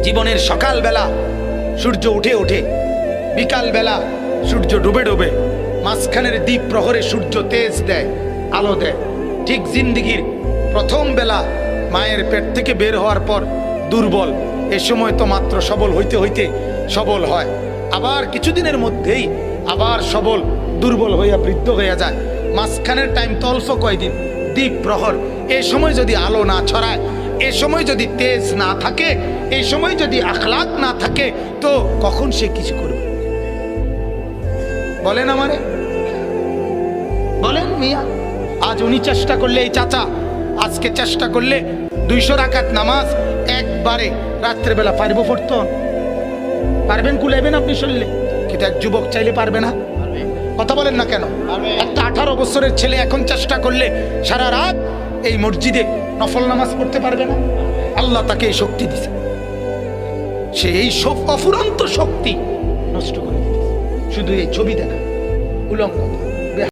জীবনের সকালবেলা সূর্য উঠে ওঠে, বিকালবেলা সূর্য ডুবে ডুবে, মাঝখানের দ্বীপ প্রহরে সূর্য তেজ দেয়, আলো দেয়। ঠিক জিন্দিগির প্রথম বেলা মায়ের পেট থেকে বের হওয়ার পর দুর্বল, এ সময় তো মাত্র সবল হইতে হইতে সবল হয়, আবার কিছুদিনের মধ্যেই আবার সবল দুর্বল হইয়া বৃদ্ধ হইয়া যায়। মাঝখানের টাইম তো অল্প কয়দিন, দ্বীপ প্রহর। এ সময় যদি আলো না ছড়ায়, এ সময় যদি তেজ না থাকে, এই সময় যদি আখলাক না থাকে, তো কখন সে কিছু করবে? বলেন আমারে, বলেন মিয়া। আজ উনি চেষ্টা করলে, এই চাচা আজকে চেষ্টা করলে 200 রাকাত নামাজ একবারে রাত্রেবেলা পারবো পড়তে? পারবেন? কুলাইবেন আপনি শরীরে? কিন্তু এক যুবক চাইলে পারবে না? কথা বলেন না কেন? একটা 18 বছরের ছেলে এখন চেষ্টা করলে সারা রাত এই মসজিদে নফল নামাজ পড়তে পারবে না? আল্লাহ তাকে এই শক্তি দিছে, সে এই সব অফুরন্ত শক্তি নষ্ট করে দিয়েছে শুধু এই ছবি দেখা, উলঙ্গ।